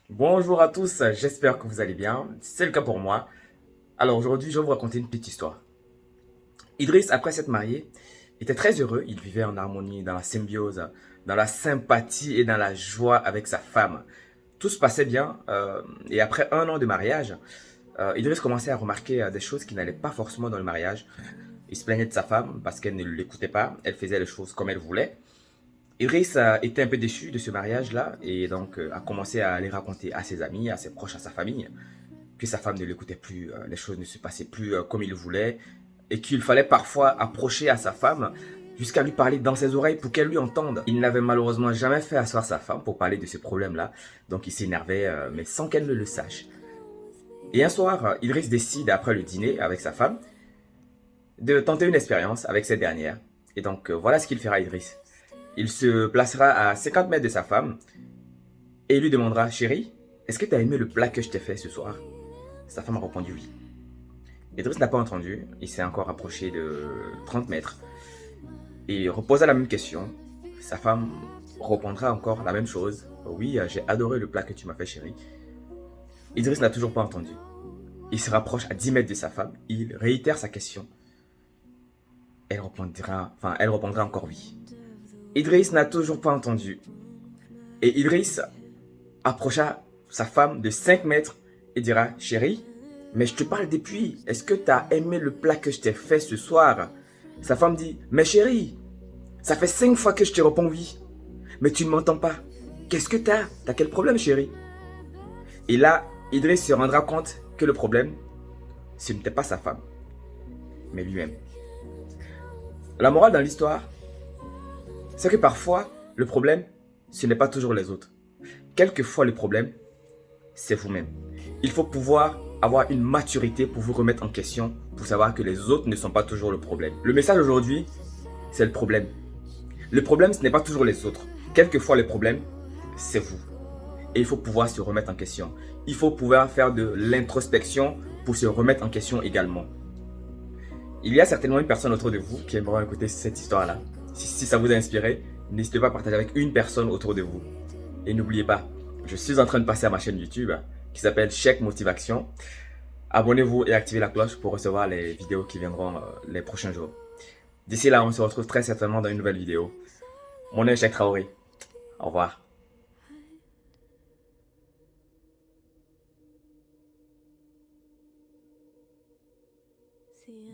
Bonjour à tous, j'espère que vous allez bien. C'est le cas pour moi. Alors aujourd'hui, je vais vous raconter une petite histoire. Idriss, après s'être marié, était très heureux. Il vivait en harmonie, dans la symbiose, dans la sympathie et dans la joie avec sa femme. Tout se passait bien. Et après un an de mariage, Idriss commençait à remarquer des choses qui n'allaient pas forcément dans le mariage. Il se plaignait de sa femme parce qu'elle ne l'écoutait pas. Elle faisait les choses comme elle voulait. Idriss était un peu déçu de ce mariage-là et donc a commencé à les raconter à ses amis, à ses proches, à sa famille, que sa femme ne l'écoutait plus, les choses ne se passaient plus comme il voulait et qu'il fallait parfois approcher à sa femme jusqu'à lui parler dans ses oreilles pour qu'elle lui entende. Il n'avait malheureusement jamais fait asseoir sa femme pour parler de ces problèmes-là, donc il s'énervait mais sans qu'elle ne le sache. Et un soir, Idriss décide, après le dîner avec sa femme, de tenter une expérience avec cette dernière. Et donc voilà ce qu'il fera Idriss. Il se placera à 50 mètres de sa femme et lui demandera: Chérie, est-ce que tu as aimé le plat que je t'ai fait ce soir? Sa femme a répondu oui. Idriss n'a pas entendu, il s'est encore approché de 30 mètres et il reposa la même question. Sa femme répondra encore la même chose: Oui, j'ai adoré le plat que tu m'as fait, chérie. Idriss n'a toujours pas entendu. Il se rapproche à 10 mètres de sa femme, il réitère sa question. Elle répondra encore oui. Idriss n'a toujours pas entendu. Et Idriss approcha sa femme de 5 mètres et dira: Chérie, mais je te parle depuis. Est-ce que tu as aimé le plat que je t'ai fait ce soir? Sa femme dit: Mais chérie, ça fait 5 fois que je te réponds oui. Mais tu ne m'entends pas. Qu'est-ce que t'as? T'as quel problème, chérie? Et là, Idriss se rendra compte que le problème, ce n'était pas sa femme, mais lui-même. La morale dans l'histoire, c'est que parfois, le problème, ce n'est pas toujours les autres. Quelquefois, le problème, c'est vous-même. Il faut pouvoir avoir une maturité pour vous remettre en question, pour savoir que les autres ne sont pas toujours le problème. Le message aujourd'hui, c'est le problème. Le problème, ce n'est pas toujours les autres. Quelquefois, le problème, c'est vous. Et il faut pouvoir se remettre en question. Il faut pouvoir faire de l'introspection pour se remettre en question également. Il y a certainement une personne autour de vous qui aimerait écouter cette histoire-là. Si ça vous a inspiré, n'hésitez pas à partager avec une personne autour de vous. Et n'oubliez pas, je suis en train de passer à ma chaîne YouTube qui s'appelle Chèque Motivation. Abonnez-vous et activez la cloche pour recevoir les vidéos qui viendront les prochains jours. D'ici là, on se retrouve très certainement dans une nouvelle vidéo. Mon nom est Cheikh Traoré. Au revoir.